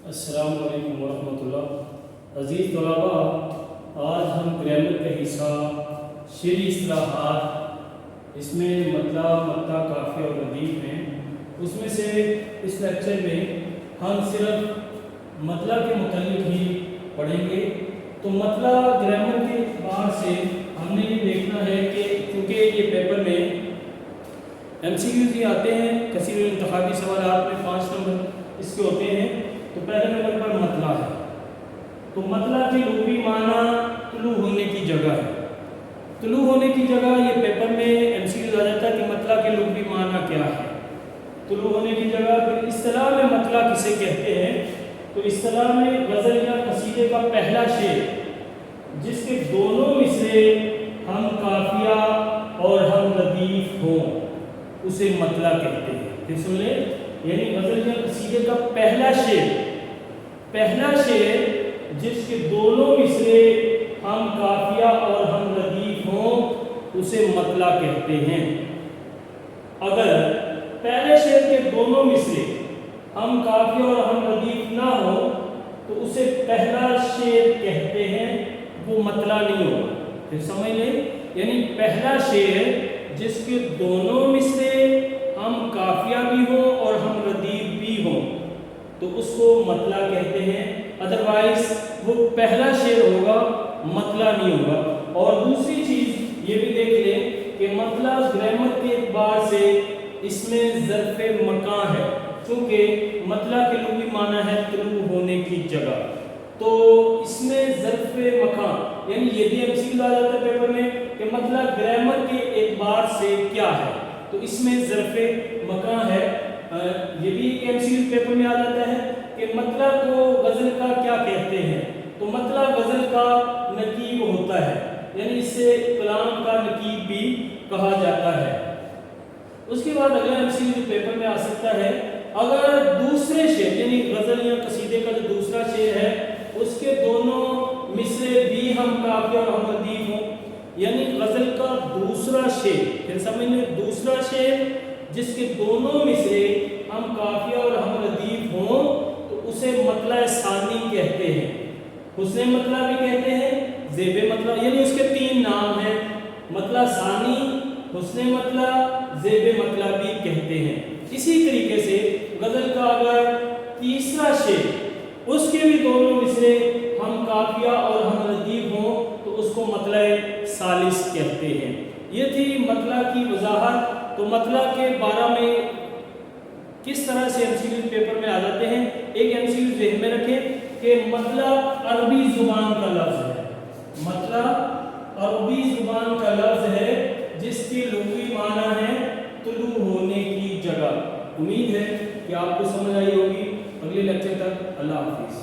السلام علیکم ورحمۃ اللہ۔ عزیز طلباء، آج ہم گرامر کا حصہ شعری اصطلاحات، اس میں مطلب، مقطع، قافیہ اور ردیف ہیں۔ اس میں سے اس لیکچر میں ہم صرف مطلب کے متعلق ہی پڑھیں گے۔ تو مطلب گرامر کے اعتبار سے ہم نے یہ دیکھنا ہے کہ کیونکہ یہ پیپر میں MCQs ہی آتے ہیں، کثیر انتخابی سوالات میں 5 نمبر اس کے ہوتے ہیں۔ تو پہلے نمبر پر مطلع ہے۔ تو مطلع کی لغوی معنی طلوع ہونے کی جگہ ہے۔ طلوع ہونے کی جگہ یہ پیپر میں MCQs آ جاتا ہے کہ مطلع کے لغوی معنی کیا ہے۔ طلوع ہونے کی جگہ پھر اصطلاح میں مطلع کسے کہتے ہیں؟ تو اصطلاح میں غزل یا قصیدے کا پہلا شعر جس کے دونوں مصرے ہم قافیہ اور ہم ردیف ہوں اسے مطلع کہتے ہیں۔ پھر سن لیں، یعنی غزل یا قصیدے کا پہلا شعر جس کے دونوں مصرے ہم قافیہ اور ہم ردیف ہوں اسے مطلع کہتے ہیں۔ اگر پہلے شعر کے دونوں مصرے ہم قافیہ اور ہم ردیف نہ ہو تو اسے پہلا شعر کہتے ہیں، وہ مطلع نہیں ہوگا۔ پھر سمجھ لیں، یعنی پہلا شعر جس کے دونوں مصرے ہم قافیہ بھی ہوں اور ہم ردیف بھی ہوں تو اس کو مطلع کہتے ہیں، ادروائز وہ پہلا شعر ہوگا، مطلع نہیں ہوگا۔ اور دوسری چیز یہ بھی دیکھ لیں کہ مطلع گرامر کے اعتبار سے اس میں ظرف مکان ہے، چونکہ مطلع کے لغوی معنی ہے طلوع ہونے کی جگہ، تو اس میں ظرف مکان، یعنی یہ بھی MCQ آ جاتا ہے پیپر میں کہ مطلع گرامر کے اعتبار سے کیا ہے، تو اس میں ظرف مکان ہے۔ یہ بھی MCQ پیپر میں آ جاتا ہے کہ مطلع کو غزل کا کیا کہتے ہیں؟ تو مطلع غزل کا نقیب ہوتا ہے، یعنی اس سے کلام کا نقیب بھی کہا جاتا ہے۔ اس کے بعد اگلا MCQ پیپر میں آ سکتا ہے، اگر دوسرے شعر یعنی غزل یا قصیدے کا جو دوسرا شعر ہے اس کے دونوں مصرے بھی ہم قافیہ اور ہم ردیف ہوں، یعنی غزل کا دوسرا شعر، پھر سمجھ لیں دوسرا شعر جس کے دونوں مصرے ہم قافیہ اور ہم ردیف ہوں تو اسے مطلع ثانی کہتے ہیں۔ حسن مطلع بھی کہتے ہیں، زیب مطلع، یعنی اس کے 3 نام ہیں، مطلع ثانی، حسن مطلع، زیب مطلع بھی کہتے ہیں۔ اسی طریقے سے غزل کا اگر تیسرا شعر اس کے بھی دونوں مصرے ہم قافیہ اور ہم ردیف ہوں تو اس کو مطلع ثالث کہتے ہیں۔ یہ تھی مطلع کی وضاحت۔ تو مطلع کے بارے میں کس طرح سے MCQ پیپر میں آ جاتے ہیں، ایک MCQ ذہن میں رکھیں کہ مطلع عربی زبان کا لفظ ہے، مطلع عربی زبان کا لفظ ہے جس کی لغوی معنی ہے طلوع ہونے کی جگہ۔ امید ہے کہ آپ کو سمجھ آئی ہوگی۔ اگلے لیکچر تک اللہ حافظ۔